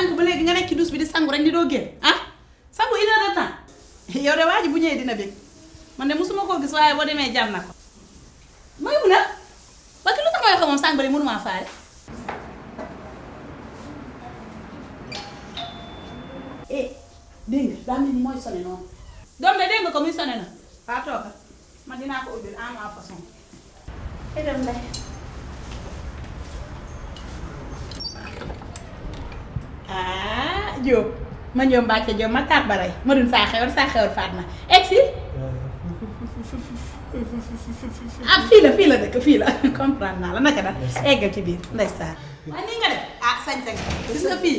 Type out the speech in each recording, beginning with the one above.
sànq ba léegi nga nekk ci douche bi di sangu rek di doo génn ah sangu 1 heure de temps yow de waa ji bu ñëwee dina bég man de mosuma koo gis waaye boo demee jar na ko may mun a ba ki lu tax may wax moom sànq ba léegi mënumaa faale dégg nga daa mel ni mooy sonné noonu doom de dégg nga ko muy sonné na waa toogal man dinaa ko ubbil en ma façon dem lay Diop ma ñëw Mbacke Diop ma taat baray ma dun saa xewar faat na egsi fii la dëkk fii la comprendre naa la naka da eggal ci biir ndeysaan waaye nii nga def sañ-sañ gis nga fii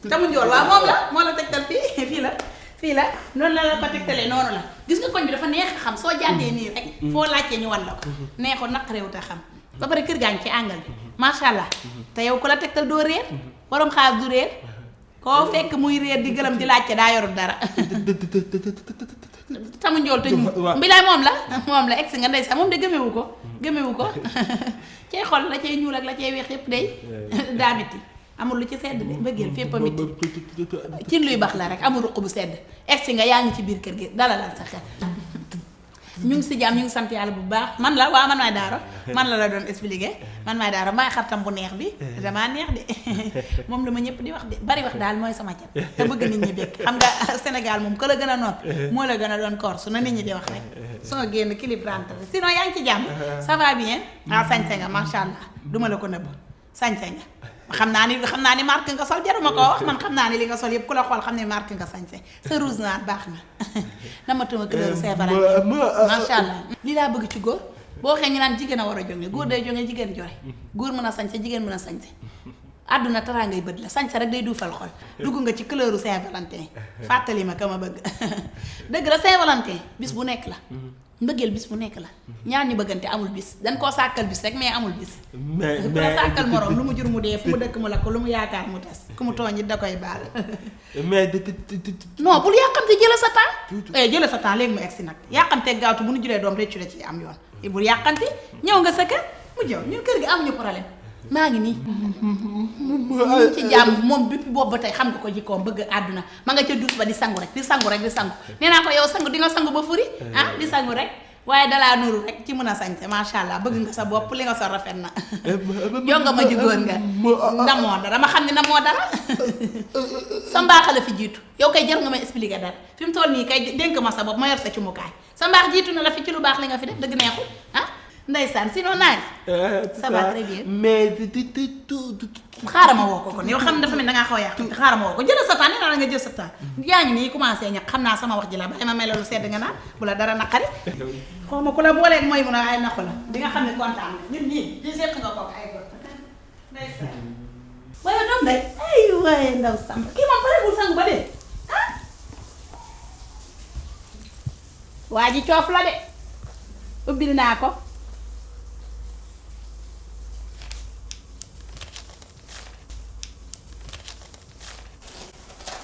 tamu njool waaw moom la moo la tegtal fii la noonu la ko tegtalee noonu la gis nga koñ bi dafa neex a xam soo jàddee nii rek foo laajtee ñu wan la ko neexoon naqareewut a xam ba pare kër gaa ngi ci àngal bi macha allah te yow ku la tegtal doo réer borom xaalis du réer koo fekk muy réer di gëlëm di laajte daa yorul dara tamu njool te ñu mbilaay moom la egsi nga ndeysaan moom de gëmewu ko cay xol la cay ñuul ak la cay weex yépp day daa miti amul lu ci sedd de bëggeel fépp a miti cin luy bax la rek amul ruq bu sedd egsi nga yaa ngi ci biir kër gi dalalal sa xel ñu ngi si jàmm ñu ngi sant yàlla bu baax man maay daaro man la doon expliquer man maay daaro maay xaritam bu neex bi damaa neex de moom la ma ñëpp di wax de bari wax daal mooy sama cat te bëgg nit ñi bekk xam nga Sénégal moom ka la gën a noppi moo la gën a doon korsu na nit ñi di wax rek soo génn clip rentre sinon yaa ngi ci jàmm ça va bien sañse nga macha allah duma la ko nëbb sañse nga xam naa ni marque nga sol jaruma ko wax man xam naa ni li nga sol yëpp ku la xool xam ne marque nga sañse sa rouge noir baax na namatuma couleur Saint-Valentin macha allah lii laa bëgg ci góor boo waxee ñu naan jigéen a war a jonge góor day jonge jigéen jore góor mën a sañse jigéen mën a sañse àdduna taraa ngay bët la sañse rek day duufal xol dugg nga ci couleur Saint-Valentin fàttali ma ka ma bëgg dëgg la Saint-Valentin bis bu nekk la mbëggeel bis bu nekk la ñaar ñu bëggante amul bis dañ koo sàkkal bis rek mais amul bis ku la sàkkal morom lu mu jur mu dee fu mu dëkk mu la ko lu mu yaakaar mu tas ku mu tooñ it da koy baal mais non bul yàqamte jëla sa temps jëla sa temps léegi mu egsi nag yàqamte gaawtu bu nu julee doom réccu la ci am yoon bul yàqamte ñëw nga sa kër mu jëw ñun kër gi amuñu problème maa ngi nii ñu ci jàmm moom depuis boobu ba tey xam nga ko jikkoom bëgg àdduna ma nga ca duus ba di sangu rek nee naa ko yow sangu di nga sangu ba furi di sangu rek waaye dalaa nuru rek ci mën a sañse macha allah bëgg nga sa bopp li nga sol rafet na jonga ma ji góor nga ndamoo dara ma xam ne namoo dara sa mbaax la fi jiitu yow kay jar nga may expliquer dara fi mu toll nii kay dénk ma sa bopp ma yor sa ci mukaay sa mbaax jiitu na la fi ci lu baax li nga fi def dëgg neexul ndeysaan sinon naaj. ça va très bien mais xaaral ma woo ko kon yow xam dafa mel da ngaa xaw a yàq xaaral ma woo ko jëlal sa temps nee naa la nga jël sa temps yaa ngi nii commencé ñaq xam naa sama wax ji la ba ma mel lu sedd nga naan bu la dara naqari. xaw ma ku la booleeg mooy mun a ay naqu la di nga xam ne kontaan nga ñun ñii di seq nga ko ay góor ndeysaan. waaye doom day ay waaye ndaw Samba kii moom pareegul sangu ba dee waa ji coof la de ubbil naa ko.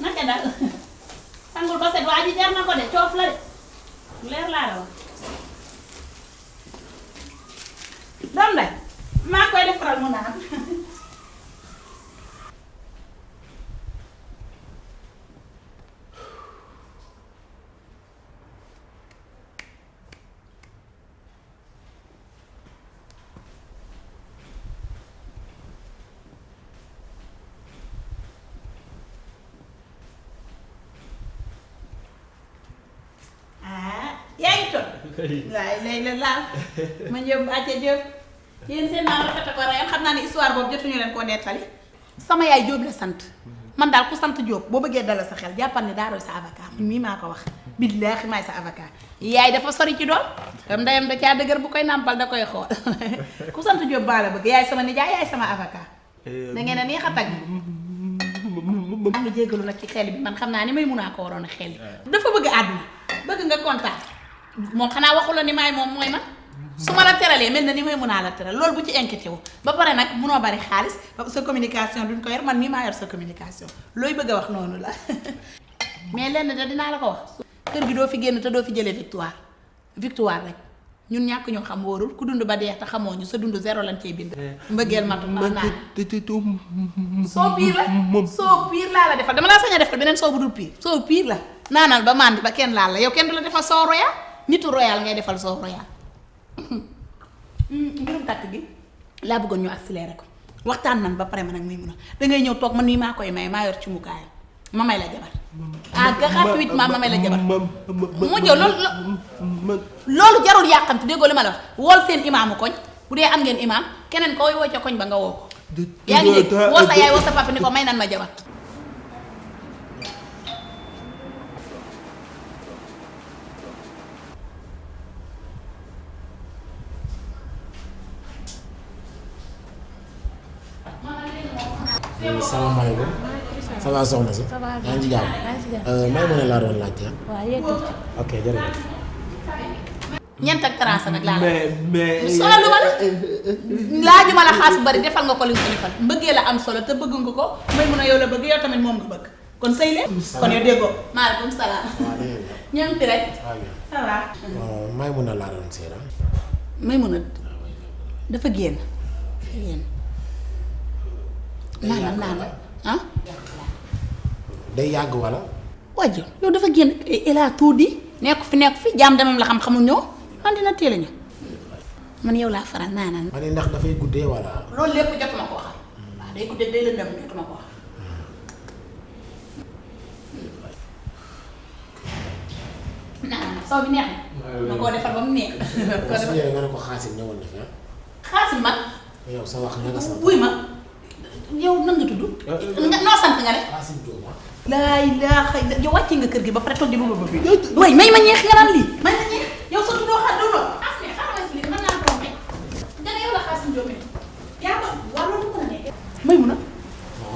naka daal sangul ba set waa ji jar na ko de coof la de leer laa la wax doom day maa koy defaral mu naan waay léegi la laal ma ñëw acca Diop yéen seen maam rafet a ko reyoon xam naa ne histoire boobu jotuñu leen koo nettali sama yaay Diop la sant man daal ku sant Diop boo bëggee dalal sa xel jàppal ne daa doy sa avocat man mii maa ko wax billaahi maay sa avocat yaay dafa sori ci doom tam ndeyam da caa dëgër bu koy nàmpal da koy xool ku sant Diop baa la bëgg yaay sama nijaay yaay sama avocat da ngeen a neex a tagg maa ngi jéggalu nag ci xel bi man xam naa ni may mun a ko waroon a xel dafa bëgg àdduna bëgg nga kontaan moom xanaa waxu la ni maay moom mooy man su ma la teralee mel na ni may mën a la teral loolu bu ci inquiété wu ba pare nag munoo bari xaalis sa communication duñ ko yor man mii maa yor sa communication looy bëgg a wax noonu la mais lenn de dinaa la ko wax kër gi doo fi génn te doo fi jëlee victoire rek ñun ñàkk ñoo xam wóorul ku dund ba dee te xamoo ñu sa dund zéro lañ cey bind. mbëggeel matu naa soo piir la soo piir laa la defal dama laa sañ a defal beneen soo bu dul piir soo piir la naanal ba màndi ba kenn laal la yow kenn du la defal soo royal nitu royal ngay defal soo royal. mbirum takk gi laa bëggoon ñu accéléré ko waxtaan nan ba pare man ak muy mun a dangay ñëw toog man nii maa koy may maa yor ci mukaayam ma may la jabar gratuitement ma may la jabar moo jëw loolu jarul yàqamti déggoo li ma la wax wool seen imaamu koñ bu dee am ngeen imaam keneen koy woo ca koñ ba nga woo ko yaa ngi dégg woo sa yaay woo sa papa ni ko may nan ma jabar. salaamaaleykum. ça va soxna si. yaa ngi ci jàmm. may mën a laa doon laajte. waaw yegg ok jërëjëf. ñeent ak trans nag laa la. mais solo ma la. laajuma la xaas bu bari defal nga ko li nga ko defal mbëggee la am solo te bëgg nga ko may mun a yow la bëgg yow tamit moom nga bëgg kon sëy leen. kon yow déggoo. maaleykum salaam. waaw da ngeen def. ñoom ti rek. ça va. may mën a laa doon seera. may mun a dafa génn. naana ah. day yàgg wala. wajjo yow dafa génn il a tout dit nekk fi jaam demam la xam xamul ñëw man dina teel a ñëw man yow laa faral naanaan. ma ne ndax dafay guddee wala. loolu lépp jotuma koo xam. waaw day guddee day lëndëm jotuma koo xam. naanaan soo bi neex na. ma koo defal ba mu neex. kon su ñëwee nga ne ko xaasim ñëwoon na fi ah. xaasim man. yow sa wax nga nga sant. wuy ma yow nan nga tudd. nga noo sant nga ne. xaasim Diop ah. laa ilaaha illa yow wàcce nga kër gi ba pare toog di ba ba bii. way may ma ñeex nga naan lii. may ma ñeex yow sa tuddoo xaar doo lool. ah mais xaaral ma expliqué man naa trompé. nga ne yow la Xaasim Diop yaa ko war loolu mën a nekk. may mun a.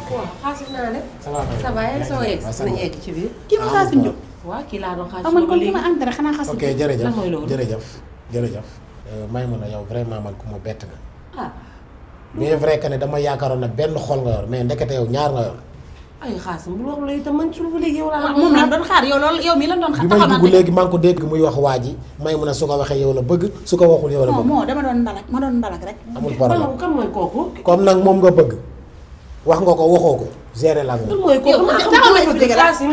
waaw xaasim naa ne. ça va ça va yaa ngi soo yegg nañu egg ci biir. kii ma Xaasim Diop. waaw kii laa doon xaasim. man kon ki ma entré xanaa Xaasim ok Diop. jërëjëf lan mooy loolu jërëjëf may mën a yow vraiment man ku ma bett nga. ah. bien vrai que ne dama yaakaaroon ne benn xol nga yor mais ndekete yow ñaar nga yor. ay xaasim bu wax la itam man suñu léegi yow laa. moom la doon xaar yow loolu yow mii la doon xaar. bi may dugg léegi maa ngi ko dégg muy wax waa ji may mun a su ko waxee yow la bëgg su ko waxul yow la bëgg. moo dama doon mbalak rek. amul problème kan mooy kooku. comme nag moom nga bëgg wax nga ko waxoo ko gérer la nga. kan mooy yow kooku taxaw na expliqué la xaasim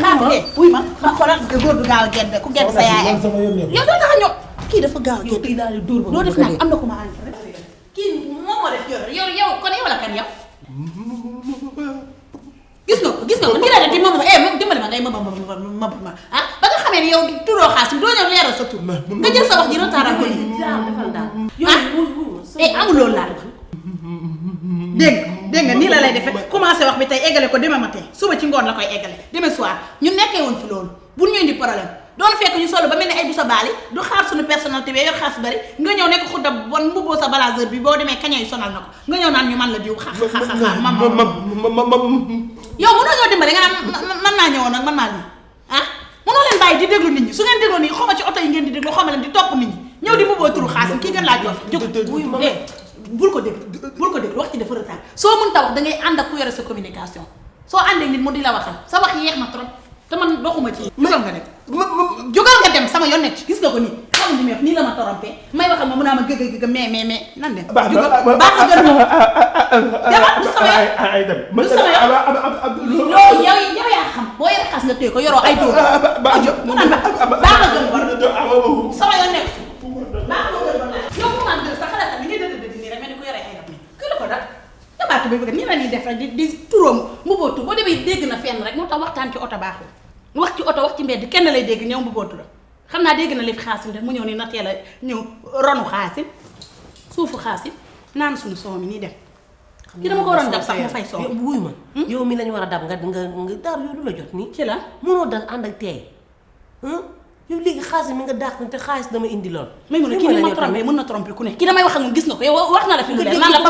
wuy ma xoolal góor du gaaw a gedd ku gedd sa yaay yow doo tax a ñëw kii dafa gaaw a gedd daal di dóor ba doo def nag am na ko ma entré kii moom moo def yow kon yow la kan yow gis nga ko nii la def di moom dimbali ma ngay ma ah ba nga xamee ni yow turoo Xaasim doo ñëw leeral sa tur nga jël sa wax ji retardal ko nii defal daal. amul loolu laa wax dégg nga nii la lay defee commencé wax bi tey eggale ko demain matin suba ci ngoon la koy eggale demain soir ñun nekkee woon fi loolu bu ñu indi problème doon fekk ñu solo ba mel ni ay bu sa baali du xaar suñu personnalité bi yor xaas bari nga ñëw nekk xudda bon mbubboo sa blaseur bi boo demee kaña yi sonal na ko nga ñëw naan ñu man la diw yow mënoo ñoo dimbali nga naan man maa ñëwoon nag man maa lii ah mënoo leen bàyyi di déglu nit ñi su ngeen dégloo nit ñi xoma ci oto yi ngeen di déglu xoma leen di topp nit ñi ñëw di mbubboo turu Xaasim kii gën laa jox jóg bul ko déglu wax ci dafa retard soo mën ta wax da ngay ànd ak ku yore sa communication soo àndee nit mu di la waxal sa wax yeex na trop te man doxuma ci jógal nga dem sama yoon nekk ci gis nga ko nii xamul li may wax nii la ma trompé may waxal ma mun naa ma gëgg mais nan dem jógal baax a gën demal du sama yoon loolu yow yaa xam boo yore xas nga téye ko yoroo ay dóor mu naan baax a gën war sama yoon nekk baax a gën war yow mu naan dëgg sa xalaat bi ngay dëgg nii rek mel ni ku yore ay rab ni kii la ko dal yabaatu bi bëgg nii la ñuy def rek di turóom mu bootu boo demee dégg na fenn rek moo tax waxtaan ci oto baaxul wax ci oto wax ci mbedd kenn lay dégg ñëw mu bootu la xam naa dégg na li fi Xaasim def mu ñëw ni na teel a ñëw ronu Xaasim suufu Xaasim naan suñu soow mi nii dem ki dama ko waroon dab sax mu fay soow wuy ma yow mi lañu war a dab nga daar yow du la jot nii ci la mënoo dal ànd ak teey yow léegi Xaasim mi nga dàq te xaalis dama indi lool may mun a kii ni ma trompé mën na trompé ku ne kii damay wax ak moom gis nga ko yow wax na la fi lu leer naan la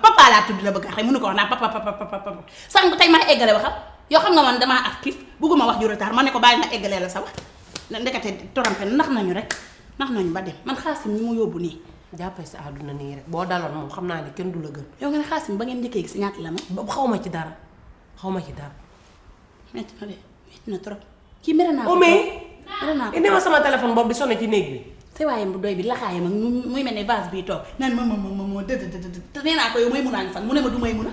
papa laa tudd la bëgg a xëy mënu ko wax naa papa sànq tey maa eggale waxam yow xam nga man damaa actif bugguma wax ju retard ma ne ko bàyyi na eggalee la sa wax ndekete trompé nax nañu rek nax nañu ba dem man Xaasim ñi mu yóbbu nii jàppee sa àdduna nii rek boo daloon moom xam naa ne kenn du la gën yow nga ne Xaasim ba ngeen njëkkee gis ñaata la ma xaw ma ci dara metti na de metti na trop kii mere naa ko indi ma sama téléphone boobu di sonné ci néeg bi sa waayam bu doy bi laxaayam ak muy mel ne vase bii toog naan ma te nee naa ko yow may mun a ngi fan mu ne ma du may mun a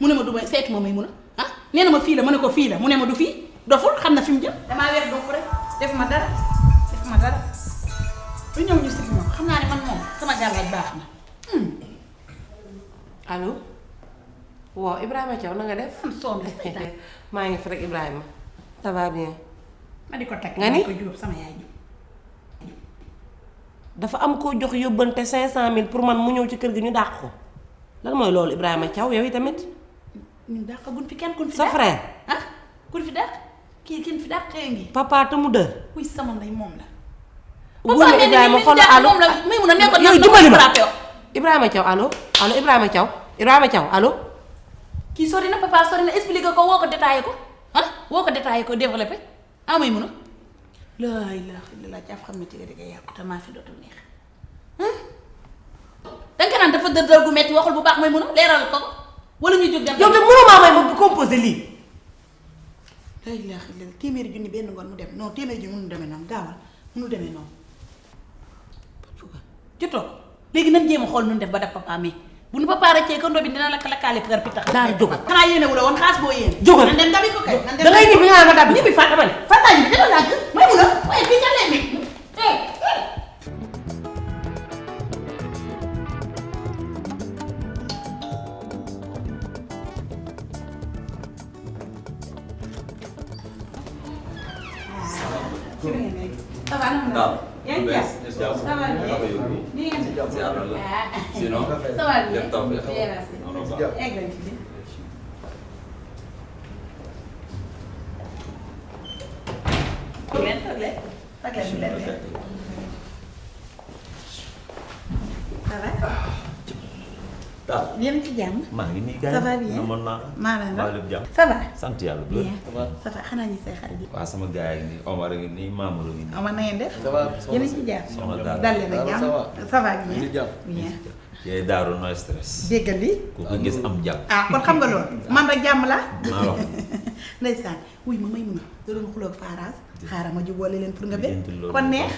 mu ne ma du may seetu ma may mun a nee na ma fii la ma ne ko fii la mu ne ma du fii doful xam na fi mu jëm damaa weer dofu rek def ma dara lu ñëw ñu sigi moom xam naa ne man moom sama gàllaaj baax na allo waaw Ibrahima Thiaw na nga def soom maa ngi fi rek Ibrahima ça va bien ma di ko takk nga ni ko juróom sama yaay ji dafa am koo jox yóbbante 500 000 pour man mu ñëw ci kër gi ñu dàq ko lan mooy loolu Ibrahima Thiaw yow tamit ñu dàq gun fi kenn kun fi sa frère kun fi dàq kii kin fi dàq xëy ngi papa te mu dër wuy sama ndey moom la wóor na Ibrahima xoolal allo moom la may mun a nekkoon yow jubali ma Ibrahima Thiaw allo Ibrahima Thiaw allo kii sori na papa sori na expliqué ko woo ko détaillé ko woo ko détaillé ko développé may mun a laa ilaaha illallaah jaaf xam ne ci nga yàqu te maa fi dootul neex danga naan dafa dër gu metti waxul bu baax may mun a leeral ko wala ñu jóg dem yow de mënoo maa may ma bu composé lii laa ilaaha illallaah téeméeri junni benn ngoon mu dem non téeméeri junni mënu demee noonu gaawal mënu demee noonu jotoo léegi nan jéem a xool nun def ba def papa mais bu nu papa rëccee ko ndo bi dina lakk-lakkaale për pitax daal jógal xanaa yéene wu la woon xaas boo yéene jógal nan dem dabi ko kay da ngay ñibbi nga ma dab ñibbi fàtte ma ne fàttaay bi dina laaj may mun a waaye fii jàllee mi ça va na yaa ngi jàpp ça va bien ni ngeen di jàpp sinon ça va bien def taw bi egg nañ ci toog leen toog leen ça va daal yéen a ci jàmm maa ngi nii gars ça va bien mën naa maa la maa lépp jàmm ça va sant yàlla bu bien ça va xanaa ñu say xarit yi waaw sama gars yi nii Omar a ngi nii Mamour a ngi nii Omar na ngeen def yéen a ci jàmm soxna daal dal leen ak jàmm ça va bien bien yee daaru no stress déggal li ku ko gis am jàmm kon xam nga loolu man rek jàmm la maa wax ndeysaan wuy ma may mun a da doon xuloog faaraas xaaral ma jubóole leen pour nga bég lijjanti loolu. kon neex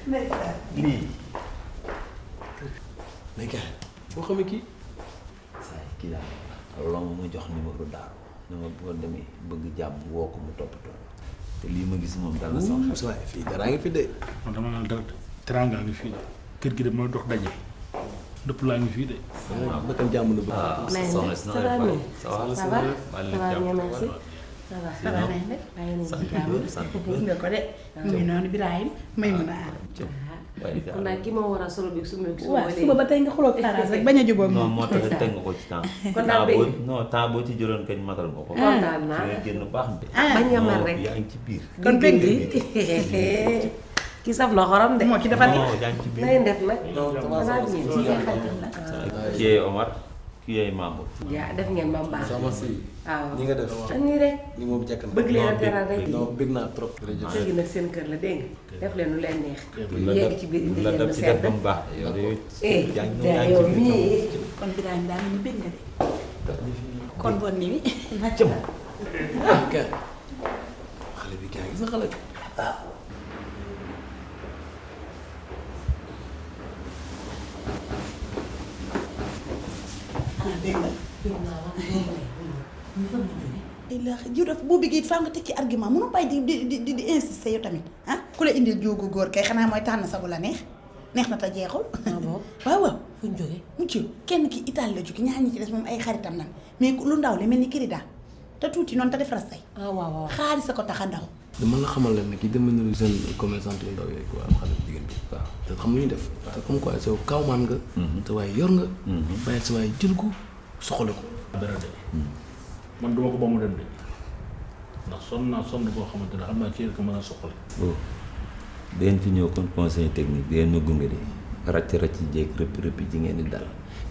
ndeysaan lii mais gars boo xamee kii. saa yi kii daal long ma jox numéro daaru ne ma boo demee bëgg jàmm woo ko mu toppatoo te lii ma gis moom dal na sama xel. waaye fii daraa ngi fi de. man dama naan dara teraanga ngi fii de kër gi de mooy dox daje dëpp laa ngi fii de. bëkkam jàmm na bëgg. soxna si na ça va def waay. ça ça va ça va maa ça lépp va jàmm. bien merci ça va ça va nañ def maa ngi leen sant di jàmm bu sant bu gis nga ko de muy noonu Birahim may mun a aar kon nag ki ma war a solo bi su ma waaw suba ba tey nga xuloog faaraas rek bañ a jubóog non moom moo tax teg nga ko ci temps. Kon daal bëgg non temps boo ci jëloon kañ matal nga ko. kontaan naa nga génn baax de. bañ nga man rek yaa ngi ci biir. kon bëgg ki saf na xorom de moo ci dafa neex non yaa ngi ci biir. nay def nag non ça va xanaa ça bien va. ci ay xaritam la kii yee Omar kii yee Mamour. yaa def ngeen ba mu baax sama si. waaw ni nga def. ak nii rek ni moom jekk na. bëgg leen a non, teral bëgg- rek non bëgg naa trop. jërëjëf. léegi nag seen kër la dégg nga def leen lu leen neex la yegg def ci biir indi la leen def lu ci def sedd ba mu baax. yow de yaa ngi daa yaa ngi yow ci biir mii kon Birahim daa mel ni bëgg nga de kon bon ni wi cëm. ok. xale bi gars gis nga xale bi. xanaa bëgg nga ay la jiw daf boo bëggee faa nga teg ci argument mënoo bàyyi di insister yow tamit ku la indil jóogu góor kay xanaa mooy tànn sa bu la neex neex na te jeexul bon waaw waaw fu ñu jógee mucc kenn ki Italie la jóge ñaar ñi ci des moom ay xaritam nan mais lu ndaw li mel ni kirida te tuuti noonu te def rastay ah waaw waaw xaalis a ko tax a ndaw dama la xamal leen ne kii dama ne jeune commerçant yu ndaw yooyu quoi xale bu jigéen bi waaw te xam lu ñu def te comme quoi yow kawmaan nga te waaye yor nga bàyyil sa waaye jël ko soxla ko dara de man duma ko ba mu dem de ndax sonn naa sonn boo xamante ne xam naa kii ko mën a soxla. bon dangeen fi ñëw kon conseil technique dangeen ma gunge de ràcc jéeg rëppi ji ngeen di dal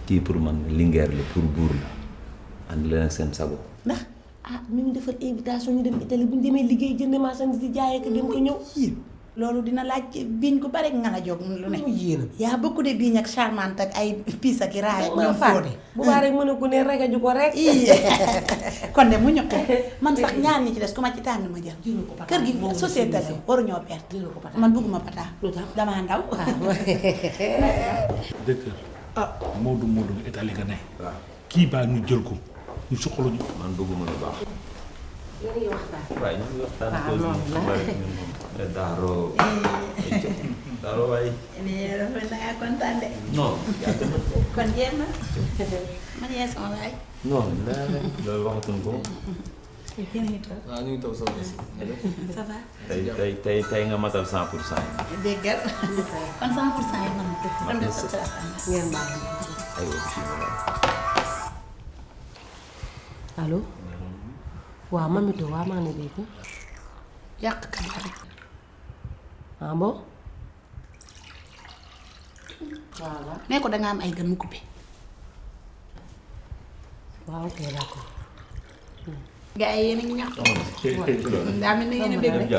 kii pour man lingeer la pour buur la ànd leen ak seen sago. ndax ah mi ngi defar invitation ñu dem Italie bu ñu demee liggéey jënd marchandise di jaayee ko dem ko ñëw yii loolu dina laaj biiñ gu bari nga la jóg lu ne. yéenam yaa beaucoup de biiñ ak charmante ak ay piis ak i raay ak ñoom fóode. bu baax rek mën a gune regaju ko rek. kon de mu ñu ko man sax ñaar ñi ci des ku ma ci tànn ma jël. kër gi société la waruñoo perte. man bëgguma pata. damaa ndaw. directeur Modou Italie nga ne. waaw kii baa ñu jël ko ñu suqalu ñu. man bëgguma lu baax. yéen a ngi waxtaan. waaye ñu ngi waxtaan. waaw noonu la Daaro waaye. nii dafa naa kontaan de. non. kon jeex na. man yee sama waay. non loolu waxatuñ ko. yéen a ngi toog. waaw ñu ngi toog soxna si. ça va. tey nga matal 100%. déggal kon 100% yi man man de sa ngeen baal aywa bismillah. allo. waaw mamito waaw maa ngi dégg. yàq kat rek. ah bon. waaw waaw. nee ko danga am ay gan mu coupé. waaw ok d'accord. gars yi yéen a ngi ñaxtu. daa mel ni yéen a bëgg rek.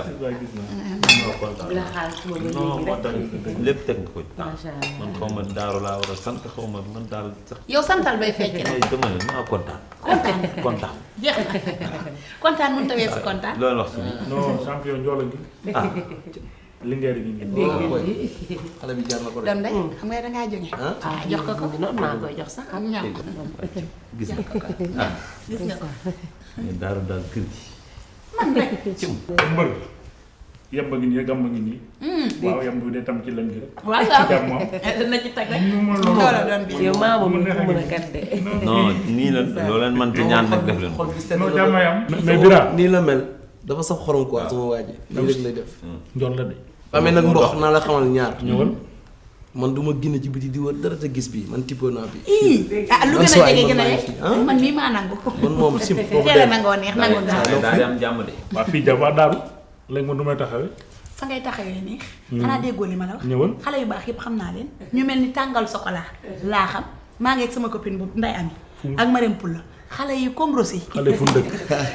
bi la xaalis su ma ba non moo tax léegi lépp teg nga ko ci temps. macha allah. man xaw ma daaru laa war a sant xaw ma man daal sax. yow santal bay fecc rek. ay dama ne maa kontaan. kontaan. jeex na kontaan mënut a weesu kontaan. loolu wax si non champion Ndiola gi. ah Linguère gi. xale bi jaar na ko de. doom day xam nga dangaa jóge. ah jox ko ko. noonu maa koy jox sax. am ñaw gis nga ah gis nga ko. mais daaru daal kër gi. man rek. mbër yemba ngi nii gàmba ngi nii. waaw yemb bi de tam ci lëng rek. waaw jàmm moom. dana ci teg rek. mu mën loolu doon bi. yow maa moom ko mën a kat de. non nii la loo leen mënti ñaan nag def leen ko. xol bi sedd non na jàmm lool. yam mais Bira nii la mel dafa saf xorom quoi sama waa ji. nii rek lay def. Ndiol la de. amee nag mboq naa la xamal ñaar. ñëwal. man du ma génne ci biti di wër dara te gis bii man tippoo naa bi. ah lu gën a jege gën a yegg ah man mii maa nangu. man moom sim foofu teel a dem. nangoo neex nangu naa. daal di am jàmm de. waa fii jàmm waa Daaru léegi man du may taxawee. fa ngay taxawee neex. xanaa déggoo li ma la wax. ñëwal. xale yu baax yëpp xam naa leen. ñu mel ni tàngal chocolat laa xam maa ngi ak sama copine bu Ndeye Ami ak Marème Poula xale yi comme Rossi. xale fu mu dëkk.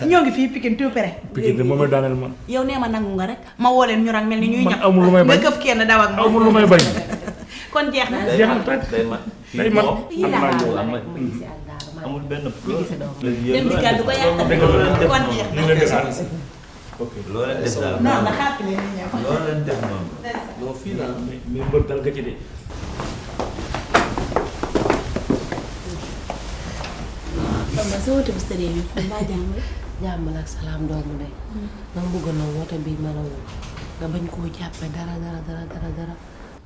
ñoo ngi fii Pikine tout près. Pikine de moom may daaneel man. yow nee ma nangu nga rek ma woo leen ñu rang mel ni ñuy man ñax amul lu may bañ nga këf kenn daw ak moom. amul lu may bañ. kon jeex na. jeex na tàkk. day mat day mat. Yii laa am baax. naa am na amul benn dem di gàddu ko yàq. kon jeex na. ñu leen di xaar. ok loo leen def daal non na xaar leen ni ñëw. loo leen def noonu. non fii la mais mbër dal nga ci de. kon ba sa woote bu sëree bi mbaa jàmm la. jàmm la ak salaam doomu de. dama bëgg na woote bii ma la woo nga bañ koo jàppe dara.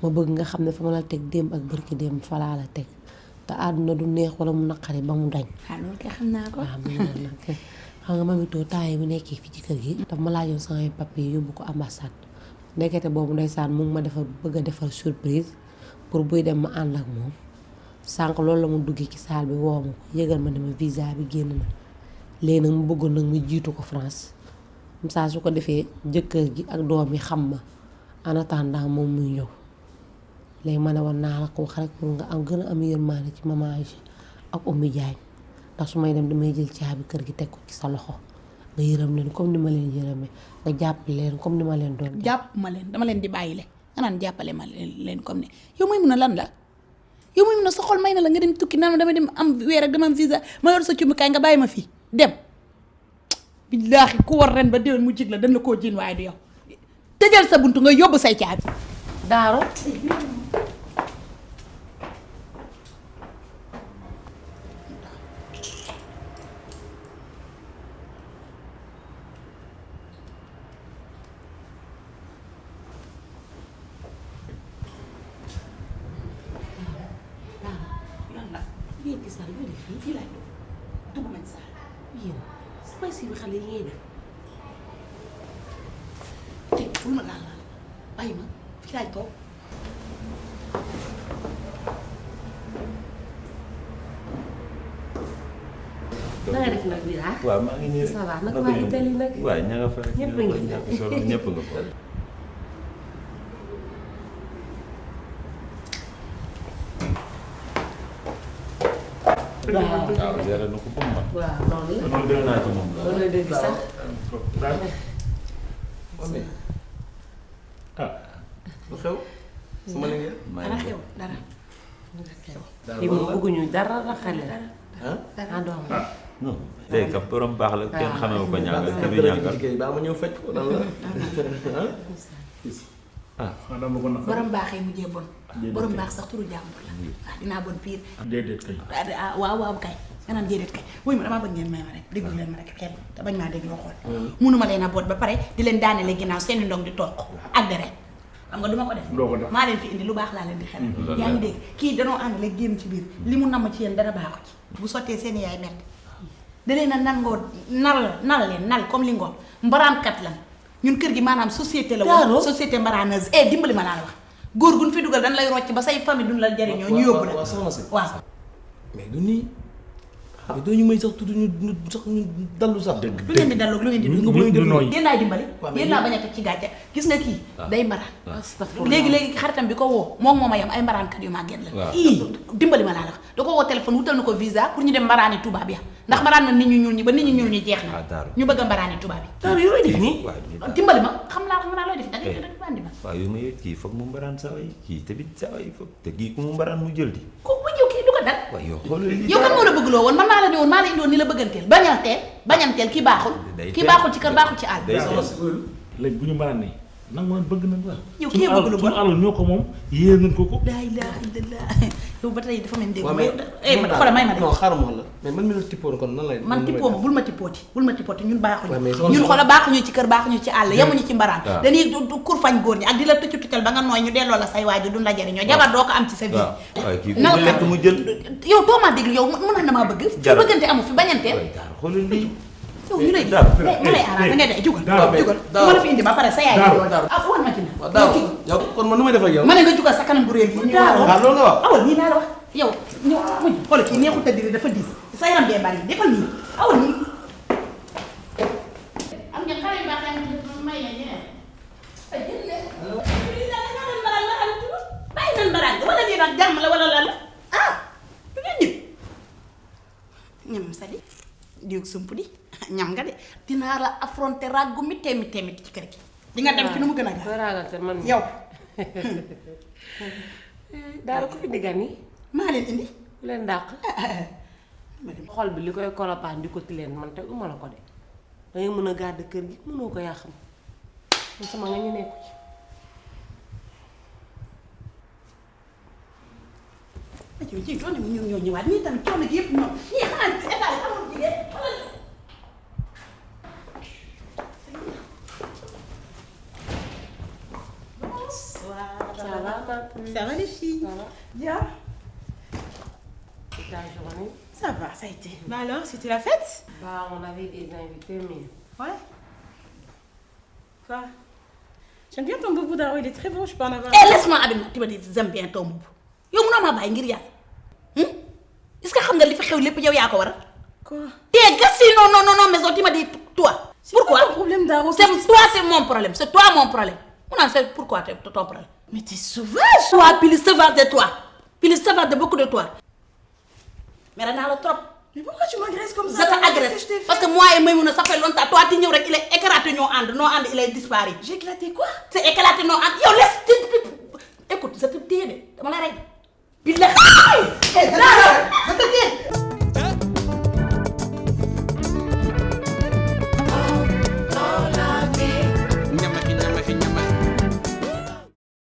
ma bëgg nga xam ne fa ma la teg démb ak bërki démb fa laa la teg te àdduna du neex wala mu naqari ba mu dañ. ah loolu kay xam naa ko. waaw mu ngi noonu nag xam nga Mamito temps yi mu nekkee fii ci kër gi. daf ma laajoon samay papier yóbbu ko ambassade ndekete boobu ndeysaan mu ngi ma defar bëgg a defar surprise pour buy dem ma ànd ak moom sànq loolu la mu duggee ci saal bi woo ma ko yëgal ma ne ma visa bi génn na léegi nag mu bëggoon nag mu jiitu ko France comme ça su ko defee jëkkër gi ak doom yi xam ma en attendant moom muy ñëw léegi ma ne woon naa la ko wax rek pour nga am gën a am yërmaande ci maman Aïcha ak Oumy Diagne ndax su may dem damay jël caabi kër gi teg ko ci sa loxo nga yërëm leen comme ni ma leen yërëmee nga jàppale leen comme ni ma leen doon jàpp ma leen dama leen di bàyyile nga naan jàppale ma leen comme ne yow mooy mun a lan la yow mooy mun a sa xol may na la nga dem tukki naan ma dama dem am weer ak dama am visa ma yor sa cumbukaay nga bàyyi ma fii dem billaahi ku war ren ba déwén mu jig la dañ la koo jiin waaye du yow tëjal sa buntu nga yóbbu say caabi. Daaro yéen ci saal bi fii laay dugg ma ci saal. yéen spice bi xale yi ngay def teg ful ma laal bàyyi ma fii laay toog. na nga def nag bi ah. waaw maa ngi nii rek. ça va nag waa Italie nag. waaw ña nga fa rek. ñëpp a ngi ñàkk solo ñëpp nga fa. waaw waaw yàlla na ko comme man. waaw noonu la. loolu dégg naa ci moom. loolu la dégg sax. ah lu xew sama liggéey. dara xew dara. kii moom bëgguñu dara raxale ah ah doom non tey ka borom baax la kenn xamee ko ñàngal te du ñàngal. baa ma ñëw fecc ko lan la ah xanaa ma ko naqar. borom baaxee mujjee bon. borom baax sax turu jàmbur la. waaw dinaa bon pire. déedéet kay. ah waaw kay. nga naan déedéet kay wuy ma damaa bëgg ngeen may ma rek déglu leen ma rek xel te bañ maa déglu xool. munuma leen a boot ba pare di leen daanele ginnaaw seen i ndong di toog ak deret xam nga duma ko def. doo ko def maa leen fi indi lu baax laa leen di xel. yaa ngi dégg kii danoo ànd rek génn ci biir li mu namm ci yéen dara baaxu ci bu sottee seen yaay metti da leen a nangoo nal leen nal comme li ngoom mbaraamkat lan ñun kër gi maanaam société la woon société mbaraaneuse dimbali ma laa la wax góor gu ñu fi dugal dañ lay rocc ba say famille duñ la jariñoo ñu yóbbu la waaw soxna si waaw mais du nii mais doo ñu may sax tudd ñu sax ñu dallu sax dëgg lu ngeen di dalloog lu ngeen di du nooy. yéen laay dimbali yéen laa bañ a teg ci gàcce gis nga kii day mbaraan léegi xaritam bi ko woo moom moo ma yam ay mbaraankat yu màgget la dimbali ma laa la wax da ko woo téléphone wutal na ko visa pour ñu dem mbaraani tubaab ya ndax mbaraan na nit ñu ñuul ñi ba nit ñu ñuul ñi jeex na ñu bëgg a mbaraani tubaab yi daaru yooyu def nii dimbali ma xam naa looy def da ngay bandi ma waaw yow ma yëg kii foog mu mbaraan saa waay kii tamit saa waay foog te kii ku mu mbaraan mu jël di. ko wujjoo kii du ko dal waaw yow xoolal lii yow kan moo la bëgg loo woon man maa la ne woon maa la indiwoon ni la bëgganteel bañanteel kii baaxul kii baaxul ci kër baaxul ci àll léegi bu ñu mbaraan nii nag ma bëgg nañ la. yow kii bëgg lu bon suñu alal ñoo ko moom yéen nañ ko ko. laa ilaaha illallaah yow ba tey dafa mel ni dégg ma xoolal may ma de non xaaral ma la mais man mi la tippoon kon nan lay man tippoo ma bul ma tippooti ñun baaxuñu ñun xoolal baaxuñu ci kër baaxuñu ci àll yemuñu ci mbaraan dañuy kur fañ góor ñi ak di la tuccu tuccal ba nga nooy ñu delloo la say waaju duñ la jariñoo jabar doo ko am ci sa vie waaw kii ku lekk mu jël yow doo maa déglu yow mën na maa bëgg fi bëggante amu fi bañanteel xoolal lii yow ñu lay ma lay arrangé nga de jugal ma la fi indi ba pare sa yaay wan ma ci na daaw yow kon man nu may def ak yow ma ne nga jugal sa kanam bu réer gi waaw loolu nga wax awal nii naa la wax yow ñëw muñ xoolal kii neexut a diri dafa diis sa yaram bee bari defal nii awal nii am nga xale yu baax yaa ngi may na ñeneen ay bàyyi nan baraan wala lii nag jàmm la wala lan la du ngeen ñib ñam sa di diw sump di ñam nga de dinaa la affronter raggu mi teemi ci kër gi di nga dem ci nu mu gën a gaaw man yow daara ko fi diggan yi maa leen indi leen dàq xol bi li koy kolopaan di ko ti leen man te uma la ko de dangay mën a gàdd kër gi mënoo ko yaa xam man sama nga ñu nekku ci coono bi ñoo ñëwaat ñii tamit coono gi yëpp ñoom ñii xanaa état yi amul jigéen ça va ça va les filles bien ta journée ça va ça a été bah alors c'était la fête bah on avait des invités mais ouais quoi j'aime bien ton boubou Daro il est très beau je peux en avoir laisse-moi Abim tu me dis j'aime bien ton boubou yow mënoo maa bàyyi ngir yàlla est-ce que xam nga li fi xew lépp yow yaa ko waral. quoi t'es gâché non mais tu m'as dit toi. pourquoi c'est ton problème Daro. c'est toi c'est mon problème c'est toi mon problème. mu naan c'est pourquoi c'est ton problème. mais t'es sauvage. toi plus sauvage de toi plus sauvage de beaucoup de toi. mais danaa la trop. mais pourquoi tu m'agresses comme ça. je t'agresse parce que moi et Maïmouna ça fait longtemps toi ti ñëw rek il est éclaté ñoo ànd il est disparu. j'ai éclaté quoi. c'est éclaté noo ànd yow laisse écoute je te téye de dama la rey. billahi. je te téye.